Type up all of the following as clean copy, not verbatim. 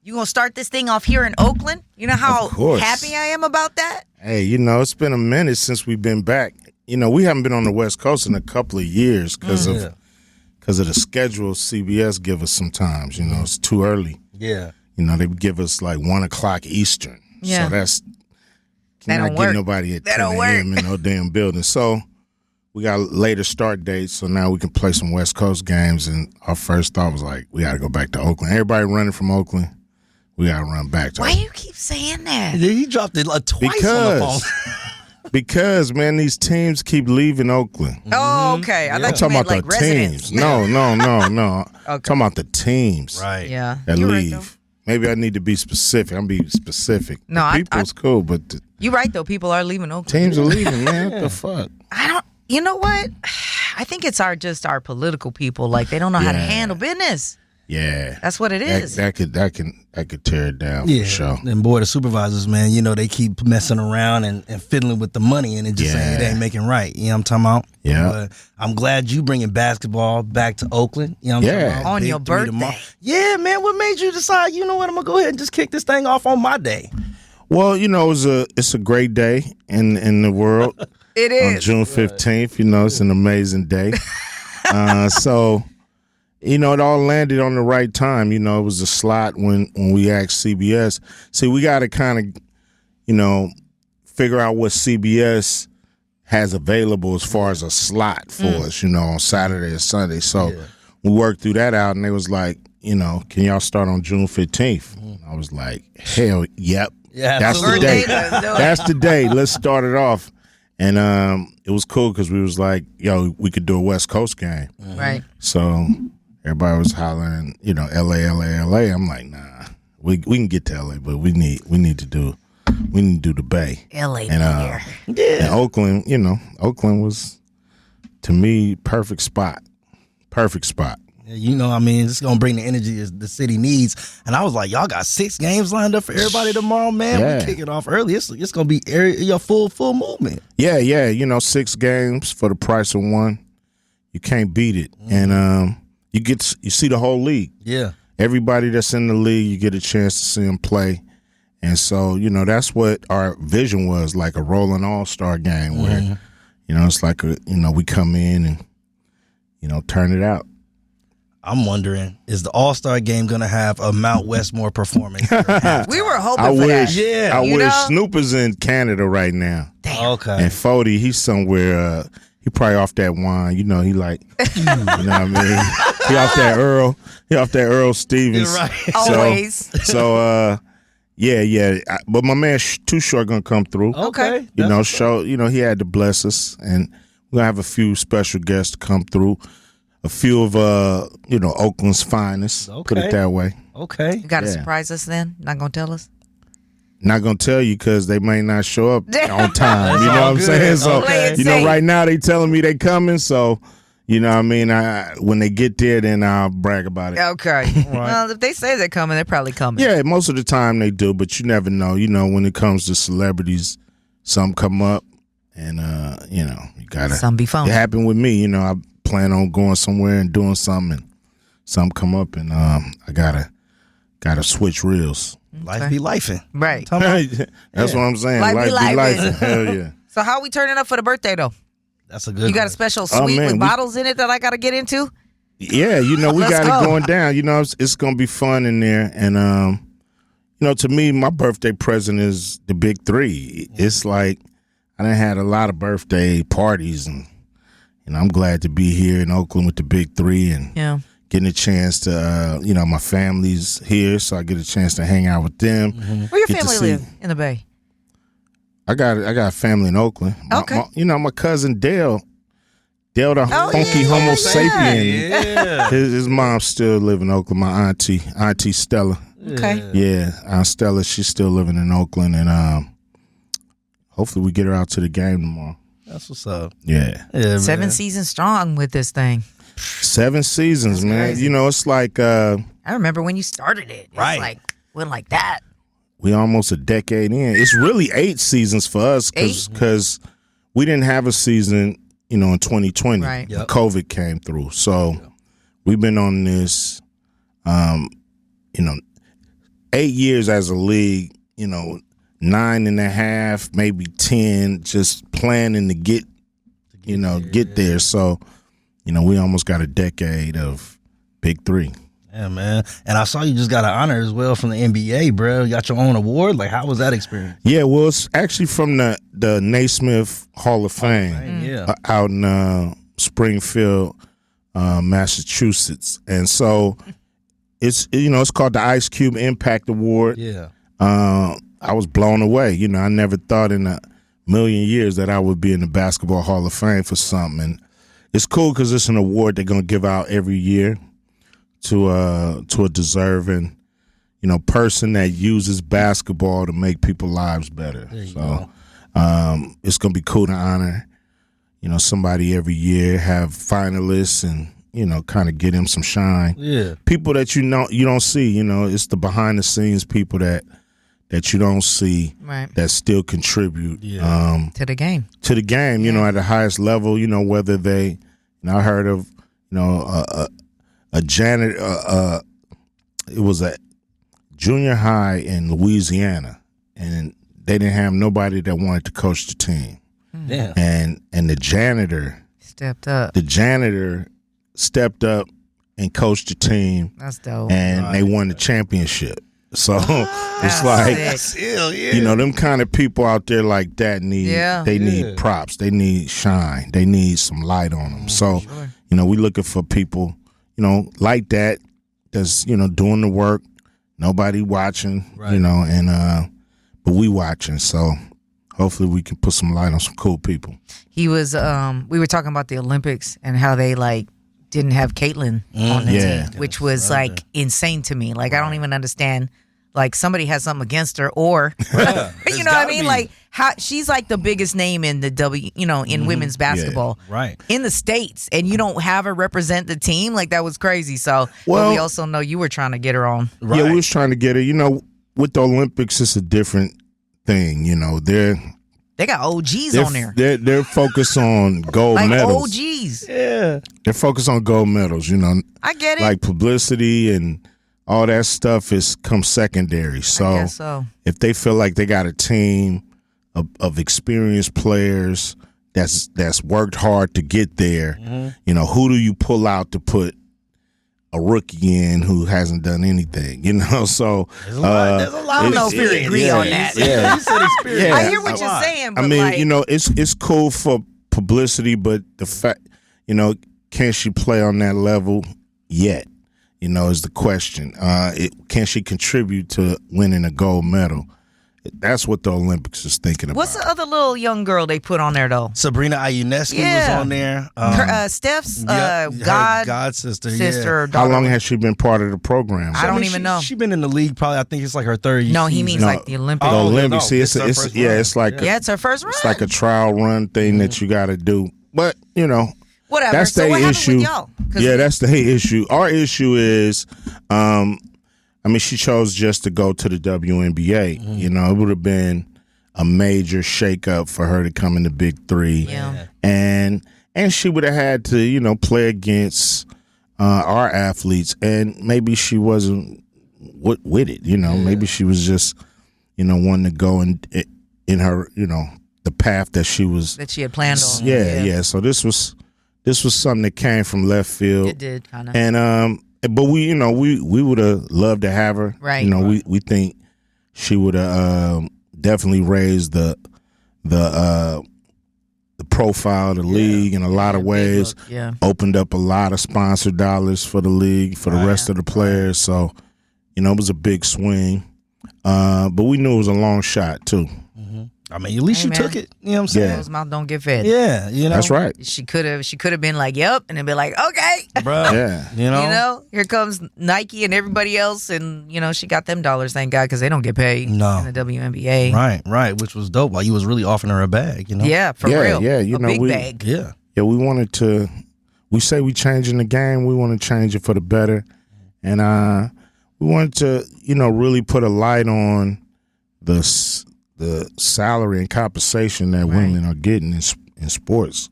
You gonna start this thing off here in Oakland? You know how happy I am about that? Hey, it's been a minute since we've been back. We haven't been on the West Coast in a couple of years because of the schedule CBS give us sometimes. It's too early. Yeah. They give us like 1 o'clock Eastern. Yeah. So that's That not don't getting work. nobody at That 10 don't work. a.m. in no damn building. So we got later start dates, so now we can play some West Coast games. And our first thought was like, we got to go back to Oakland. Everybody running from Oakland. We got to run back to Why Oakland. you keep saying that? He dropped it twice on the phone. Because, man, these teams keep leaving Oakland. Oh, okay. I I'm thought you talking meant about like the residents. teams. No. I'm talking about the teams Right. Yeah. that You're leave. right, though. Maybe I need to be specific. I'm being specific. No, the people's cool, but the You're right, though. People are leaving Oakland. teams are leaving, man. What the fuck? You know what? I think it's just our political people. Like, they don't know how to Yeah. handle business. Yeah. That's what it is. That could tear it down Yeah. for sure. And boy, the supervisors, man, they keep messing around and fiddling with the money and it just ain't, it ain't making right. You know what I'm talking about? Yeah. But I'm glad you bringing basketball back to Oakland. You know what I'm talking about? On Big your 3 birthday. tomorrow. Yeah, man. What made you decide, you know what, I'm going to go ahead and just kick this thing off on my day? Well, it's a great day in the world. It On is. June 15th, it's an amazing day. So, it all landed on the right time. It was a slot when we asked CBS. See, we got to kind of, figure out what CBS has available as far as a slot for us, on Saturday or Sunday. So we worked through that out, and they was like, can y'all start on June 15th? I was like, hell, yep. Yeah, That's the absolutely. day. That's the day. Let's start it off. And it was cool because we was like, yo, we could do a West Coast game. Right. So everybody was hollering, LA, LA, LA. I'm like, nah, we can get to LA, but we need to do the Bay. LA And here. and Oakland, Oakland was, to me, perfect spot. Perfect spot. It's going to bring the energy the city needs. And I was like, y'all got 6 games lined up for everybody tomorrow, man. Yeah. We kick it off early. It's going to be your full movement. Yeah. 6 games for the price of 1. You can't beat it. And you see the whole league. Yeah. Everybody that's in the league, you get a chance to see them play. And so, that's what our vision was, like a rolling all-star game where, it's like, we come in and, turn it out. I'm wondering, is the All-Star game going to have a Mount Westmore performance? We were hoping I for wish. that. Yeah. I You wish. know? Snoop is in Canada right now. Okay. And Fody, he's somewhere, he probably off that wine. He like, you know what I mean? He off that Earl Stevens. You're right. Always. So, yeah. But my man Too Short gonna come through. Okay. He had to bless us, and we're gonna have a few special guests to come through. A few of Oakland's finest. Put it that way. Okay. You got to surprise us then? Not going to tell us? Not gonna tell you because they may not show up on time. You know what I'm good. saying? So Play it safe. right now they telling me they coming. So you know what I mean. When they get there, then I'll brag about it. Okay. Well, if they say they're coming, they're probably coming. Yeah, most of the time they do, but you never know. When it comes to celebrities, some come up, and you gotta. Some be phony. It happened with me. I plan on going somewhere and doing something, and some come up, and I gotta switch reels. Life be lifing. Right. That's what I'm saying. Life be life. lifing. Hell yeah. So how we turning up for the birthday, though? That's a good You got a one. special suite man, with we- bottles in it that I got to get into? Yeah, we Let's got go. it going down. It's gonna be fun in there, and to me, my birthday present is the big 3. It's like I done had a lot of birthday parties, and I'm glad to be here in Oakland with the big 3, and Yeah. getting a chance to, my family's here, so I get a chance to hang out with them. Where your Get to family see- live in the Bay? I got family in Oakland. Okay. My cousin Dale the funky yeah, Homo yeah. sapien. Yeah. His mom still live in Oakland. My auntie Stella. Okay. Yeah, Aunt Stella, she's still living in Oakland, and hopefully we get her out to the game tomorrow. That's what's up. Yeah. Yeah, 7 man. seasons strong with this thing. 7 seasons, man. crazy. It's like I remember when you started it. It's Right. like, went like that. we almost a decade in. It's really 8 seasons for us because we didn't have a season, in 2020. Right. Yep. COVID came through. So we've been on this, 8 years as a league, 9.5, maybe 10, just planning to get there. So, we almost got a decade of Big Three. Yeah, man. And I saw you just got an honor as well from the NBA, bro. You got your own award. Like, how was that experience? Yeah, well, it's actually from the Naismith Hall of Fame, out in Springfield, Massachusetts. And so it's called the Ice Cube Impact Award. Yeah. I was blown away. I never thought in a million years that I would be in the Basketball Hall of Fame for something. And it's cool because it's an award they're going to give out every year to a deserving, person that uses basketball to make people's lives better. So it's going to be cool to honor, somebody every year, have finalists and, kind of get them some shine. Yeah. People that you don't see, it's the behind the scenes people that you don't see, right, that still contribute to the game. At the highest level, whether they, I heard of, a janitor, it was a junior high in Louisiana, and they didn't have nobody that wanted to coach the team. Yeah. And the janitor stepped up. And coached the team. That's dope. And they won the championship. So it's like, them kind of people out there like that need props. They need shine. They need some light on them. So, we looking for people, like that, that's, doing the work, nobody watching, right, but we watching. So hopefully we can put some light on some cool people. He was, we were talking about the Olympics and how they didn't have Caitlyn on the team, which was insane to me. I don't even understand. Somebody has something against her, or you know what I mean? How she's the biggest name in the in women's basketball, right, in the States, and you don't have her represent the team. That was crazy. So, but we also know you were trying to get her on. Right. Yeah, we was trying to get her. With the Olympics, it's a different thing. They got OGs on there. They're focused on gold medals. OGs. Yeah. They're focused on gold medals, I get it. Publicity and all that stuff comes secondary. So, I guess so if they feel like they got a team of experienced players that's worked hard to get there, who do you pull out to put a rookie in who hasn't done anything, So there's a lot. I don't know if we agree on that. Yeah, you said experience. I hear what you're saying, but it's cool for publicity, but the fact, can she play on that level yet? Is the question. Can she contribute to winning a gold medal? That's what the Olympics is thinking about. What's the other little young girl they put on there, though? Sabrina Ionescu was on there. Steph's god sister. Yeah. How long has she been part of the program? I don't even know. She's been in the league probably, I think it's her third year. No, he means the Olympics. The Olympics. No, it's it's her first run. It's like a trial run thing that you got to do. But, whatever. That's so their what issue. Happened with y'all? Yeah, that's the issue. Our issue is, she chose just to go to the WNBA. It would have been a major shakeup for her to come in the Big Three. Yeah. And she would have had to, play against our athletes. And maybe she wasn't with it. Maybe she was just, wanting to go in her, the path that she had planned on. Yeah. So this was something that came from left field. It did kind of. And but we would have loved to have her. Right. We think she would have definitely raised the profile of the league in a lot of ways. Opened up a lot of sponsor dollars for the league, for the rest of the players. So, it was a big swing. But we knew it was a long shot too. At least you took it. You know what I'm saying? His mouth don't get fed. Yeah, That's right. She could have been like, yep, and then be like, okay. Bro. Yeah. Here comes Nike and everybody else, and, she got them dollars, thank God, because they don't get paid in the WNBA. Right, which was dope. He was really offering her a bag, Yeah, for real. Yeah, a big bag. Yeah, we wanted to, we say we changing the game, we want to change it for the better, and we wanted to, really put a light on the salary and compensation that women are getting in sports,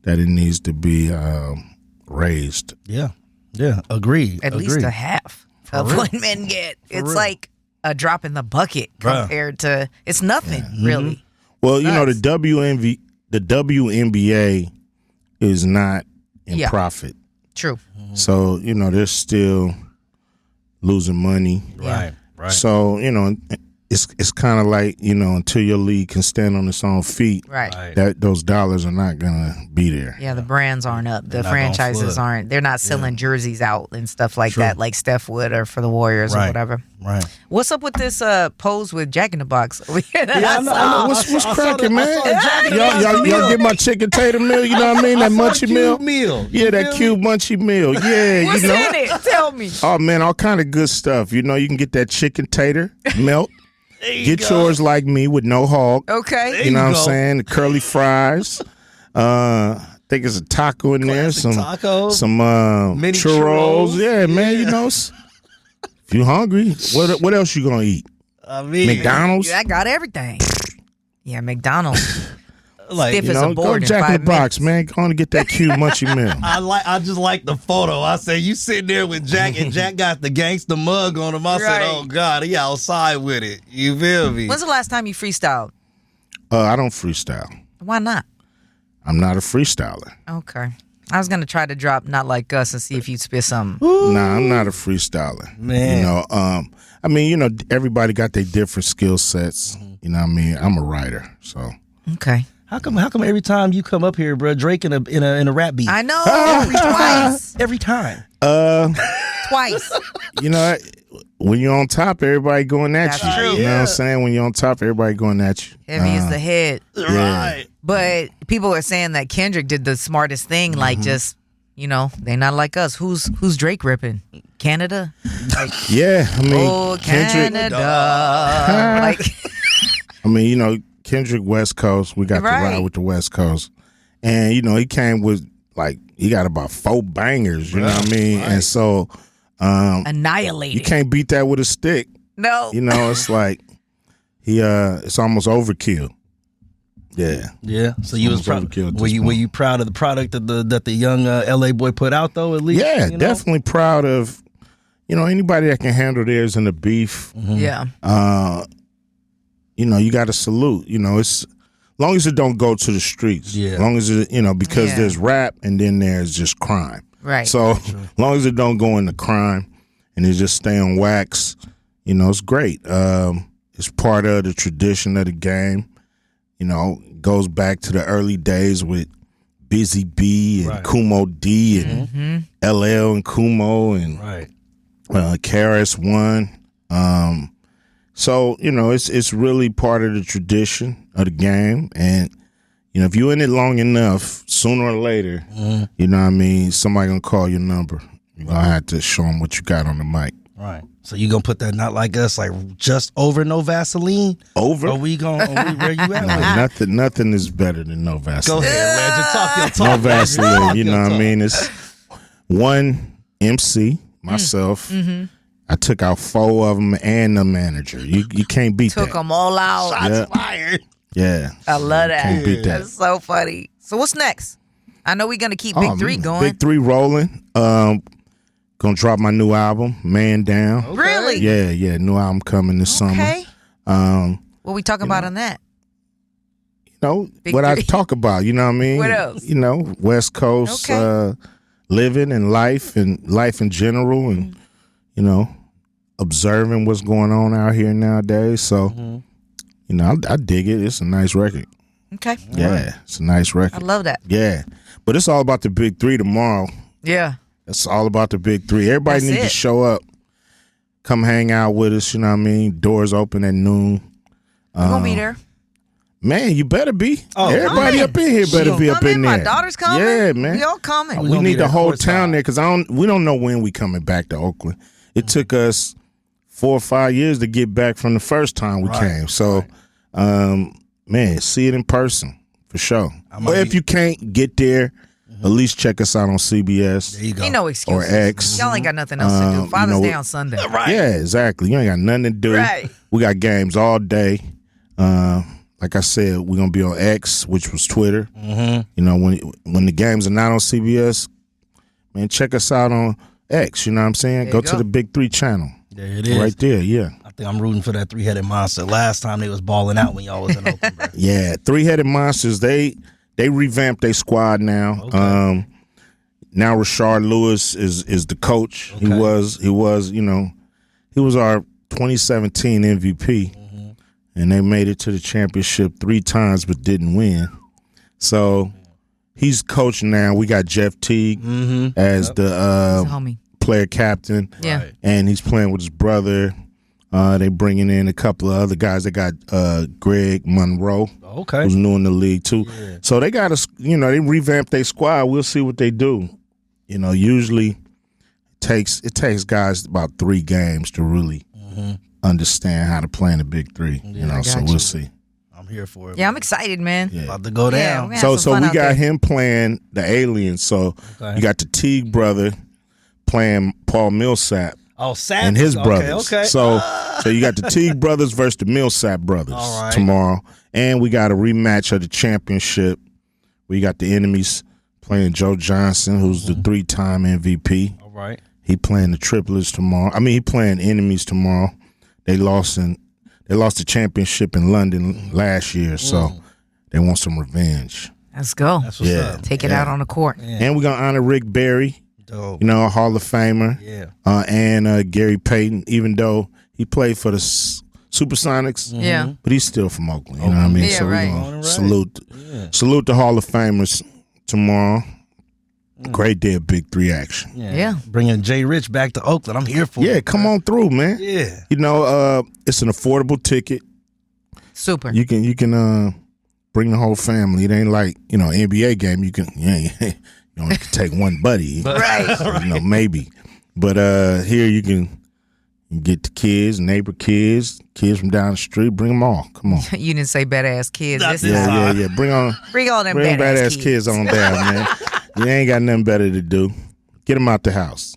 that it needs to be raised. Yeah, agreed. At least a half of what men get. It's like a drop in the bucket compared to it's nothing really. Well, you know the WNBA is not in profit. True. So you know they're still losing money. Right. So you know it's kind of like you know until your league can stand on its own feet. Right. That those dollars are not gonna be there. Yeah, the brands aren't up. The franchises aren't. They're not selling jerseys out and stuff like that, like Steph would or for the Warriors or whatever. Right. What's up with this pose with Jack in the Box? I know. What's cracking, man? Y'all get my chicken tater meal. You know what I mean? That munchy meal. Yeah, that cube munchy meal. Yeah, What's you know. in it? Tell me. Oh man, all kind of good stuff. You know, you can get that chicken tater melt. Get yours like me with no hog. Okay. You know what I'm saying? The curly fries. I think it's a taco in there. Some mini churros. Yeah, man. You know, if you hungry, what else you gonna eat? I mean, McDonald's. I got everything. Yeah, McDonald's. Like, Stiff You as know, a board go in Jack 5 in the Box, minutes. man. Go on and get that cube munchy meal. I just like the photo. I say you sitting there with Jack, and Jack got the gangster mug on him. I said, "Oh God, he outside with it." You feel me? When's the last time you freestyled? I don't freestyle. Why not? I'm not a freestyler. Okay. I was gonna try to drop Not Like Us and see if you'd spit something. Nah, I'm not a freestyler. Man. You know, I mean, you know, everybody got their different skill sets. You know what I mean? I'm a writer, so. Okay. How come every time you come up here, bro, Drake in a rap beat? I know. Twice. Every time. Twice. You know, when you're on top, everybody going at That's you. true. You know what I'm saying? When you're on top, everybody going at you. Heavy is the head. Right. But people are saying that Kendrick did the smartest thing, like just, you know, they not like us. Who's Drake ripping? Canada? Like, Yeah, I mean, oh, Kendrick. Canada. Like, I mean, you know, Kendrick West Coast. We got to ride with the West Coast, and you know, he came with like he got about 4 bangers. You know what I mean? And so, annihilated. you can't beat that with a stick. No. You know, it's like it's almost overkill. Yeah. Yeah. So you was Almost proud. overkill at Were this you point. proud of the product that the young LA boy put out though? At least. Yeah, you know? definitely proud of. You know, anybody that can handle theirs in the beef. Yeah. You know, you got to salute. You know, it's long as it don't go to the streets. Yeah. As long as it, you know, because there's rap and then there's just crime. Right. So long as it don't go into crime and it just stay on wax, you know, it's great. It's part of the tradition of the game. You know, it goes back to the early days with Busy B and Kumo D and LL and Kumo and KRS-One. So, you know, it's really part of the tradition of the game. And, you know, if you're in it long enough, sooner or later, you know what I mean, somebody going to call your number. You're going to have to show them what you got on the mic. Right. So you going to put that Not Like Us like just over No Vaseline? Over? Where you at with it? Nothing is better than no Vaseline. Go ahead, Legend. Talk your talk. No Vaseline, Talk you your know what I talk. mean? It's one MC, myself. I took out 4 of them and the manager. You can't beat Took that. them all out. Shots fired. Yeah. I love that. Can't beat that. That's so funny. So what's next? I know we're gonna keep Big 3 going. Big 3 rolling. Gonna drop my new album, Man Down. Okay. Really? Yeah. New album coming this summer. Okay. What we talking about on that? You know, Big what I 3. talk about, you know what I mean? What else? You know, West Coast Okay. living and life in general and, you know, observing what's going on out here nowadays. So, you know, I dig it. It's a nice record. Okay. Yeah, it's a nice I record. love that. Yeah. But it's all about the Big 3 tomorrow. Yeah. It's all about the Big 3. Everybody That's needs to it. show up. Come hang out with us, you know what I mean? Doors open at noon. We're gonna be there. Man, you better be. Oh, Everybody coming. up in here better be up in there. My daughter's coming. Yeah, man. We all coming. We gonna need be the there whole courtside. town there because we don't know when we coming back to Oakland. It took us 4 or 5 years to get back from the first time we came. So, man, see it in person for sure. Or if you can't get there, at least check us out on CBS. There you go. Ain't no Or excuses. X. Y'all ain't got nothing else to do. Father's you know, Day on Sunday. Right. Yeah, exactly. You ain't got nothing to do. Right. We got games all day. Like I said, we're gonna be on X, which was Twitter. You know, when the games are not on CBS, man, check us out on X. You know what I'm saying? There Go you to go. the Big 3 channel. There it is. Right there, yeah. think I'm rooting for that three-headed monster. Last time they was balling out when y'all was in Oakland, bro. Yeah, three-headed monsters. They revamped their squad now. Okay. Now Rashard Lewis is the coach. Okay. He was our 2017 MVP, and they made it to the championship 3 times but didn't win. So he's coaching now. We got Jeff Teague as the player captain. Yeah. Right. And he's playing with his brother. They bringing in a couple of other guys. They got Greg Monroe, who's new in the league too. Yeah. So they got they revamped their squad. We'll see what they do. Usually it takes guys about 3 games to really understand how to play in the Big 3. So we'll see. I'm here for it. Yeah, I'm excited, man. Yeah. About to go down. Yeah, So we got him playing the aliens. So you got the Teague brother playing Paul Millsap. Oh, Sapp and his brothers. Okay. So you got the Teague brothers versus the Millsap brothers tomorrow. And we got a rematch of the championship. We got the enemies playing Joe Johnson, who's the 3-time MVP. All right. He playing the triplets tomorrow. I mean, he playing enemies tomorrow. They lost the championship in London last year, so they want some revenge. Let's go. That's what's up. Take it out on the court. Yeah. And we're gonna honor Rick Barry, Dope. a Hall of Famer. Yeah. And Gary Payton, even though he played for the Supersonics. Yeah. But he's still from Oakland. You know what I mean? Yeah, So we're right. gonna salute the Hall of Famers tomorrow. Great day of Big 3 action. Yeah. Bringing Jay Rich back to Oakland. I'm here for it. Yeah, come on through, man. Yeah. It's an affordable ticket. Super. You can bring the whole family. It ain't like, NBA game. You only can take one buddy. Right. Maybe. But here you can get the kids, neighbor kids from down the street. Bring them all. Come on. You didn't say badass kids. That's This time. Yeah. Bring all them badass kids on down, man. You ain't got nothing better to do. Get them out the house.